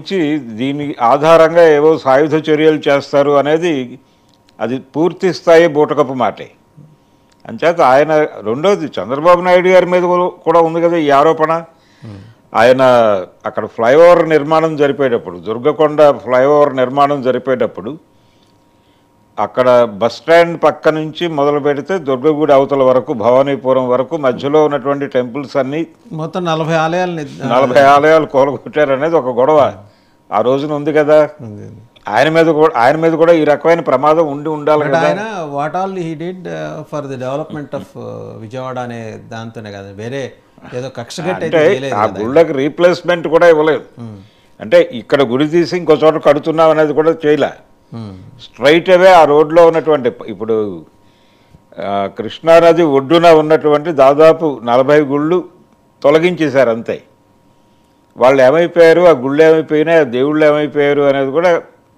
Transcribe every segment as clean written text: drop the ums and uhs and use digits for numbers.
నుంచి దీని ఆధారంగా ఏవో సాయుధ చర్యలు చేస్తారు అనేది అది పూర్తి స్థాయి బూటకపు మాటే. అంచేత ఆయన రెండోది చంద్రబాబు నాయుడు గారి మీద కూడా ఉంది కదా ఈ ఆరోపణ. ఆయన అక్కడ ఫ్లైఓవర్ నిర్మాణం జరిపేటప్పుడు, దుర్గకొండ ఫ్లైఓవర్ నిర్మాణం జరిపేటప్పుడు అక్కడ బస్ స్టాండ్ పక్క నుంచి మొదలు పెడితే దుర్గగుడి అవతల వరకు, భవానీపురం వరకు మధ్యలో ఉన్నటువంటి టెంపుల్స్ అన్నీ మొత్తం 40 ఆలయాలు కూలగొట్టారనేది ఒక గొడవ ఆ రోజున ఉంది కదా. ఆయన మీద కూడా ఈ రకమైన ప్రమాదం ఉండాలి కదా. ఆయన what all he did for the development of Vijayawada అనే దాంతోనే కదా, వేరే ఏదో అంటే ఆ గుళ్ళకి రీప్లేస్మెంట్ కూడా ఇవ్వలేదు. అంటే ఇక్కడ గుడి తీసి ఇంకో చోట కడుతున్నాం అనేది కూడా చేయలే. స్ట్రైట్ అవే ఆ రోడ్లో ఉన్నటువంటి ఇప్పుడు కృష్ణానది ఒడ్డున ఉన్నటువంటి దాదాపు 40 గుళ్ళు తొలగించేశారు అంతే. వాళ్ళు ఏమైపోయారు, ఆ గుళ్ళు ఏమైపోయినాయి, ఆ దేవుళ్ళు ఏమైపోయారు అనేది కూడా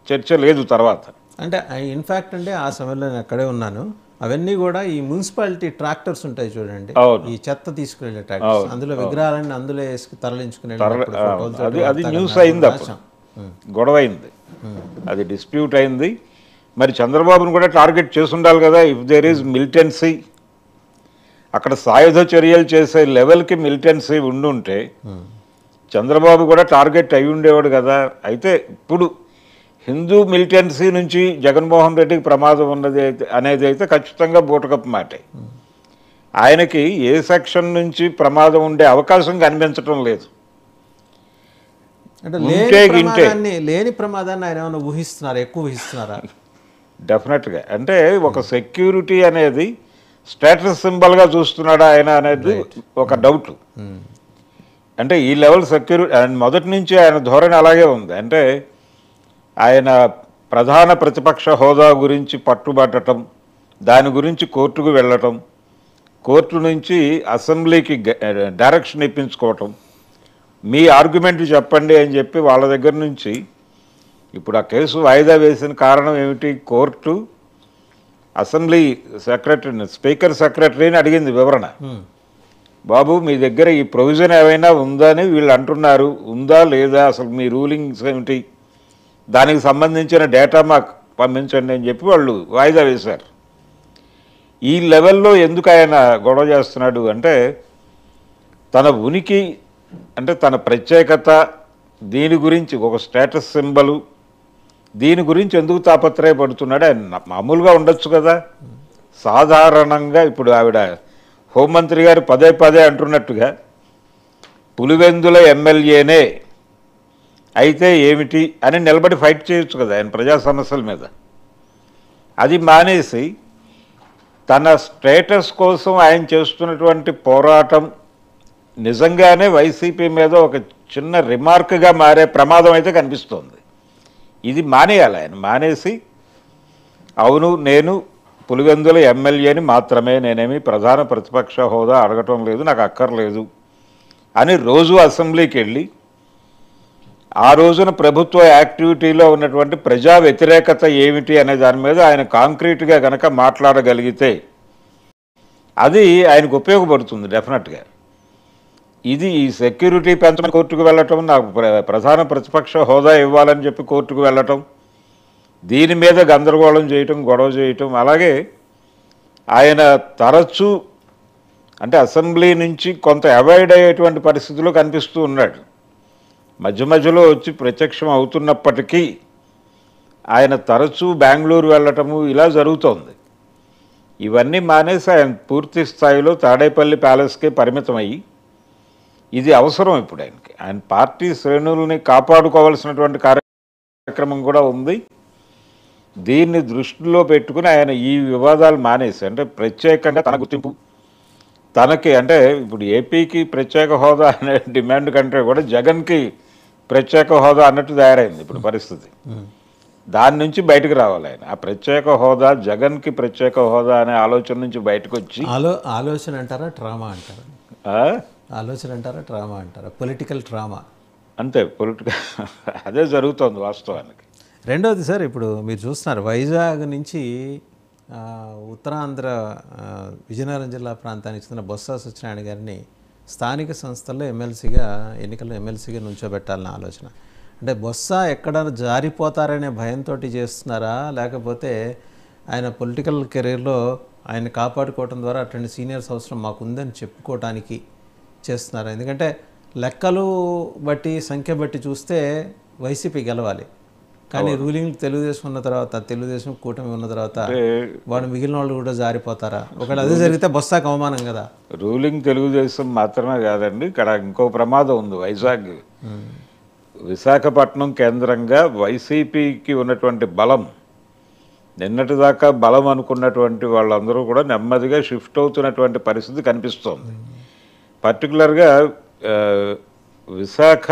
చర్చ లేదు తర్వాత. అంటే ఇన్ఫ్యాక్ట్ అంటే ఆ సమయంలో నేను అక్కడే ఉన్నాను. అవన్నీ కూడా ఈ మున్సిపాలిటీ ట్రాక్టర్స్ ఉంటాయి చూడండి, ఈ చెత్త తీసుకువెళ్ళే ట్రాక్టర్స్, అందులో విగ్రహాలన్నీ అందులో వేసుకు తరలించుకునే అది న్యూస్ అయింది, అప్పుడు గొడవ అయింది, అది డిస్ప్యూట్ అయింది. మరి చంద్రబాబును కూడా టార్గెట్ చేసి ఉండాలి కదా. ఇఫ్ దేర్ ఈజ్ మిలిటెన్సీ, అక్కడ సాయుధ చర్యలు చేసే లెవెల్కి మిలిటెన్సీ ఉండుంటే చంద్రబాబు కూడా టార్గెట్ అయి ఉండేవాడు కదా. అయితే ఇప్పుడు హిందూ మిలిటెన్సీ నుంచి జగన్మోహన్ రెడ్డికి ప్రమాదం ఉన్నది అనేది అయితే ఖచ్చితంగా బూటకపు మాటే. ఆయనకి ఏ సెక్షన్ నుంచి ప్రమాదం ఉండే అవకాశం కనిపించడం లేదు. అంటే లేని ప్రమాదాన్ని ఆయన ఏమైనా ఊహిస్తున్నారా, ఎక్కువ ఊహిస్తున్నారా? డెఫినెట్గా. అంటే ఒక సెక్యూరిటీ అనేది స్టేటస్ సింబల్గా చూస్తున్నాడా ఆయన అనేది ఒక డౌట్. అంటే ఈ లెవెల్ సెక్యూరిటీ మొదటి నుంచి ఆయన ధోరణి అలాగే ఉంది. అంటే ఆయన ప్రధాన ప్రతిపక్ష హోదా గురించి పట్టుబట్టడం, దాని గురించి కోర్టుకు వెళ్ళటం, కోర్టు నుంచి అసెంబ్లీకి డైరెక్షన్ ఇప్పించుకోవటం, మీ ఆర్గ్యుమెంట్ చెప్పండి అని చెప్పి వాళ్ళ దగ్గర నుంచి. ఇప్పుడు ఆ కేసు వాయిదా వేసిన కారణం ఏమిటి? కోర్టు అసెంబ్లీ సెక్రటరీని, స్పీకర్ సెక్రటరీని అడిగింది వివరణ. బాబు మీ దగ్గర ఈ ప్రొవిజన్ ఏమైనా ఉందా అని వీళ్ళు అంటున్నారు, ఉందా లేదా, అసలు మీ రూలింగ్స్ ఏమిటి, దానికి సంబంధించిన డేటా మాకు పంపించండి అని చెప్పి వాళ్ళు వాయిదా వేశారు. ఈ లెవెల్లో ఎందుకు ఆయన గొడవ చేస్తున్నాడు అంటే తన ఉనికి, అంటే తన ప్రత్యేకత, దీని గురించి ఒక స్టేటస్ సింబలు, దీని గురించి ఎందుకు తాపత్రయపడుతున్నాడు? ఆయన మామూలుగా ఉండొచ్చు కదా. సాధారణంగా ఇప్పుడు ఆవిడ హోంమంత్రి గారు పదే పదే అంటున్నట్టుగా పులివెందుల ఎమ్మెల్యేనే అయితే ఏమిటి అని నిలబడి ఫైట్ చేయొచ్చు కదా ఆయన ప్రజా సమస్యల మీద. అది మానేసి తన స్టేటస్ కోసం ఆయన చేస్తున్నటువంటి పోరాటం నిజంగానే వైసీపీ మీద ఒక చిన్న రిమార్క్గా మారే ప్రమాదం అయితే కనిపిస్తోంది. ఇది మానేయాలి ఆయన. మానేసి అవును నేను పులివెందుల ఎమ్మెల్యేని మాత్రమే, నేనేమి ప్రధాన ప్రతిపక్ష హోదా అడగటం లేదు, నాకు అక్కర్లేదు అని రోజు అసెంబ్లీకి వెళ్ళి ఆ రోజున ప్రభుత్వ యాక్టివిటీలో ఉన్నటువంటి ప్రజా వ్యతిరేకత ఏమిటి అనే దాని మీద ఆయన కాంక్రీట్గా కనుక మాట్లాడగలిగితే అది ఆయనకు ఉపయోగపడుతుంది డెఫినెట్గా. ఇది ఈ సెక్యూరిటీ పెంచమని కోర్టుకు వెళ్ళటం, నాకు ప్రధాన ప్రతిపక్ష హోదా ఇవ్వాలని చెప్పి కోర్టుకు వెళ్ళటం, దీని మీద గందరగోళం చేయటం, గొడవ చేయటం, అలాగే ఆయన తరచూ అంటే అసెంబ్లీ నుంచి కొంత అవాయిడ్ అయ్యేటువంటి పరిస్థితుల్లో కనిపిస్తూ ఉన్నాడు. మధ్య మధ్యలో వచ్చి ప్రత్యక్షం అవుతున్నప్పటికీ ఆయన తరచూ బెంగళూరు వెళ్ళటము ఇలా జరుగుతోంది. ఇవన్నీ మానేసి ఆయన పూర్తి స్థాయిలో తాడేపల్లి ప్యాలెస్కే పరిమితమయ్యి, ఇది అవసరం ఇప్పుడు ఆయనకి. ఆయన పార్టీ శ్రేణుల్ని కాపాడుకోవాల్సినటువంటి కార్యక్రమం కూడా ఉంది. దీన్ని దృష్టిలో పెట్టుకుని ఆయన ఈ వివాదాలు మానేసి, అంటే ప్రత్యేకంగా తన గుర్తింపు తనకి, అంటే ఇప్పుడు ఏపీకి ప్రత్యేక హోదా అనే డిమాండ్ కంటే కూడా జగన్కి ప్రత్యేక హోదా అన్నట్టు తయారైంది ఇప్పుడు పరిస్థితి. దాని నుంచి బయటకు రావాలి ఆయన. ఆ ప్రత్యేక హోదా, జగన్కి ప్రత్యేక హోదా అనే ఆలోచన నుంచి బయటకు వచ్చి, ఆలోచన అంటారా ట్రామా అంటారా? ఆలోచన అంటారా ట్రామా అంటారా? పొలిటికల్ ట్రామా అంతే, పొలిటికల్ అదే జరుగుతోంది వాస్తవానికి. రెండోది సార్, ఇప్పుడు మీరు చూస్తున్నారు వైజాగ్ నుంచి ఉత్తరాంధ్ర విజయనగరం జిల్లా ప్రాంతానికి చెందిన బొత్స సత్యనారాయణ గారిని స్థానిక సంస్థల్లో ఎమ్మెల్సీగా, ఎన్నికల్లో ఎమ్మెల్సీగా నుంచోబెట్టాలన్న ఆలోచన. అంటే బొత్స ఎక్కడ జారిపోతారనే భయంతో చేస్తున్నారా, లేకపోతే ఆయన పొలిటికల్ కెరీర్లో ఆయన కాపాడుకోవటం ద్వారా అటువంటి సీనియర్స్ అవసరం మాకుందని చెప్పుకోవటానికి చేస్తున్నారా? ఎందుకంటే లెక్కలు బట్టి సంఖ్య బట్టి చూస్తే వైసీపీ గెలవాలి, కానీ రూలింగ్ తెలుగుదేశం ఉన్న తర్వాత, తెలుగుదేశం కూటమి ఉన్న తర్వాత వాడు మిగిలిన వాళ్ళు కూడా జారిపోతారా? ఒకవేళ అదే జరిగితే బొత్సకు అవమానం కదా. రూలింగ్ తెలుగుదేశం మాత్రమే కాదండి, ఇక్కడ ఇంకో ప్రమాదం ఉంది. వైజాగ్ విశాఖపట్నం కేంద్రంగా వైసీపీకి ఉన్నటువంటి బలం, నిన్నటిదాకా బలం అనుకున్నటువంటి వాళ్ళందరూ కూడా నెమ్మదిగా షిఫ్ట్ అవుతున్నటువంటి పరిస్థితి కనిపిస్తోంది. పర్టికులర్గా విశాఖ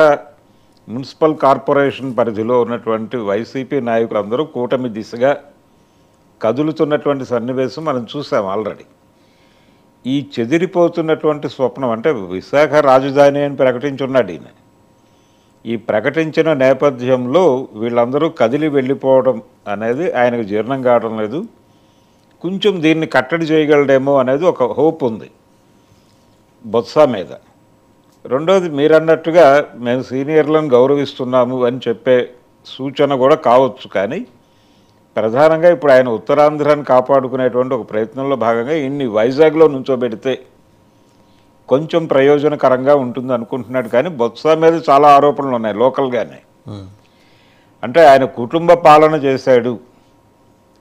మున్సిపల్ కార్పొరేషన్ పరిధిలో ఉన్నటువంటి వైసీపీ నాయకులందరూ కూటమి దిశగా కదులుతున్నటువంటి సన్నివేశం మనం చూసాం ఆల్రెడీ. ఈ చెదిరిపోతున్నటువంటి స్వప్నం, అంటే విశాఖ రాజధాని అని ప్రకటించున్నాడు ఈయన. ఈ ప్రకటించిన నేపథ్యంలో వీళ్ళందరూ కదిలి వెళ్ళిపోవడం అనేది ఆయనకు జీర్ణం కావడం లేదు. కొంచెం దీన్ని కట్టడి చేయగలడేమో అనేది ఒక హోప్ ఉంది బొత్స మీద. రెండోది, మీరన్నట్టుగా మేము సీనియర్లను గౌరవిస్తున్నాము అని చెప్పే సూచన కూడా కావచ్చు, కానీ ప్రధానంగా ఇప్పుడు ఆయన ఉత్తరాంధ్రాన్ని కాపాడుకునేటువంటి ఒక ప్రయత్నంలో భాగంగా ఇన్ని వైజాగ్లో నుంచోబెడితే కొంచెం ప్రయోజనకరంగా ఉంటుంది అనుకుంటున్నాడు. కానీ బొత్స మీద చాలా ఆరోపణలు ఉన్నాయి లోకల్గానే. అంటే ఆయన కుటుంబ పాలన చేశాడు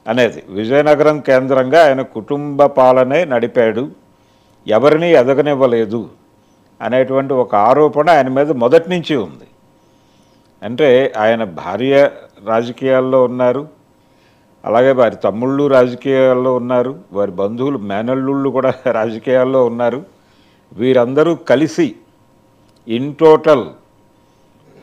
అనేది, విజయనగరం కేంద్రంగా ఆయన కుటుంబ పాలనే నడిపాడు, ఎవరిని ఎదగనివ్వలేదు అనేటువంటి ఒక ఆరోపణ ఆయన మీద మొదటి నుంచి ఉంది. అంటే ఆయన భార్య రాజకీయాల్లో ఉన్నారు, అలాగే వారి తమ్ముళ్ళు రాజకీయాల్లో ఉన్నారు, వారి బంధువులు మేనల్లుళ్ళు కూడా రాజకీయాల్లో ఉన్నారు. వీరందరూ కలిసి ఇన్ టోటల్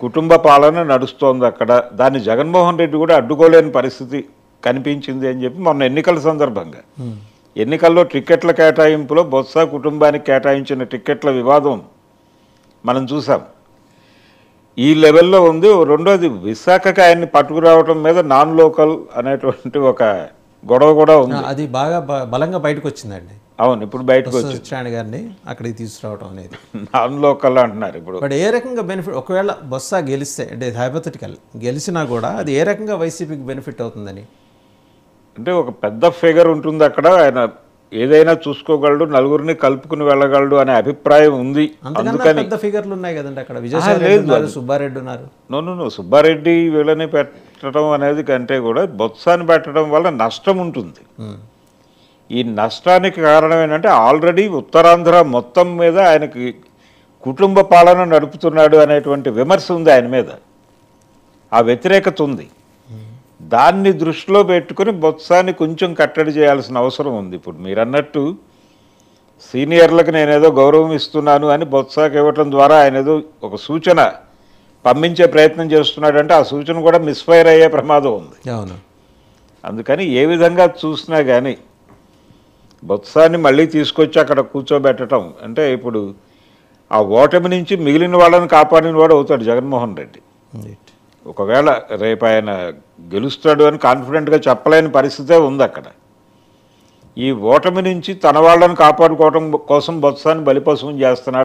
కుటుంబ పాలన నడుస్తోంది అక్కడ. దాన్ని జగన్మోహన్ రెడ్డి కూడా అడ్డుకోలేని పరిస్థితి కనిపించింది అని చెప్పి మొన్న ఎన్నికల సందర్భంగా, ఎన్నికల్లో టిక్కెట్ల కేటాయింపులో బొత్స కుటుంబానికి కేటాయించిన టిక్కెట్ల వివాదం మనం చూసాం. ఈ లెవెల్లో ఉంది. రెండోది, విశాఖకి ఆయన్ని పట్టుకురావడం మీద నాన్ లోకల్ అనేటువంటి ఒక గొడవ కూడా ఉంది. అది బాగా బలంగా బయటకు వచ్చిందండి. అవును, ఇప్పుడు బయటకు వచ్చి గారిని అక్కడికి తీసుకురావడం అనేది నాన్ లోకల్ అంటున్నారు ఇప్పుడు. బట్ ఏ రకంగా బెనిఫిట్, ఒకవేళ బొత్స గెలిస్తే, అంటే హైపోథెటికల్ గెలిచినా కూడా అది ఏ రకంగా వైసీపీకి బెనిఫిట్ అవుతుందని? అంటే ఒక పెద్ద ఫిగర్ ఉంటుంది అక్కడ, ఆయన ఏదైనా చూసుకోగలడు, నలుగురిని కలుపుకుని వెళ్ళగలడు అనే అభిప్రాయం ఉంది. అందుకని పెద్ద ఫిగర్లు ఉన్నాయి కదండి అక్కడ. విజయసాయి సుబ్బారెడ్డి ఉన్నారు. నో సుబ్బారెడ్డి వీళ్ళని పెట్టడం అనేది కంటే కూడా బొత్సాన్ని పెట్టడం వల్ల నష్టం ఉంటుంది. ఈ నష్టానికి కారణం ఏంటంటే ఆల్రెడీ ఉత్తరాంధ్ర మొత్తం మీద ఆయనకి కుటుంబ పాలన నడుపుతున్నాడు అనేటువంటి విమర్శ ఉంది ఆయన మీద, ఆ వ్యతిరేకత ఉంది. దాన్ని దృష్టిలో పెట్టుకుని బొత్సాన్ని కొంచెం కట్టడి చేయాల్సిన అవసరం ఉంది. ఇప్పుడు మీరు అన్నట్టు సీనియర్లకు నేనేదో గౌరవం ఇస్తున్నాను అని బొత్సాకి ఇవ్వటం ద్వారా ఆయన ఏదో ఒక సూచన పంపించే ప్రయత్నం చేస్తున్నాడంటే ఆ సూచన కూడా మిస్ఫైర్ అయ్యే ప్రమాదం ఉంది. అవును. అందుకని ఏ విధంగా చూసినా కానీ బొత్సాన్ని మళ్ళీ తీసుకొచ్చి అక్కడ కూర్చోబెట్టడం అంటే ఇప్పుడు ఆ ఓటమి నుంచి మిగిలిన వాళ్ళని కాపాడిన వాడు అవుతాడు జగన్మోహన్ రెడ్డి. ఒకవేళ రేపు ఆయన గెలుస్తాడు అని కాన్ఫిడెంట్గా చెప్పలేని పరిస్థితే ఉంది అక్కడ. ఈ ఓటమి నుంచి తన వాళ్ళని కాపాడుకోవడం కోసం బొత్సాన్ని బలిపశువుని చేస్తున్నాడు.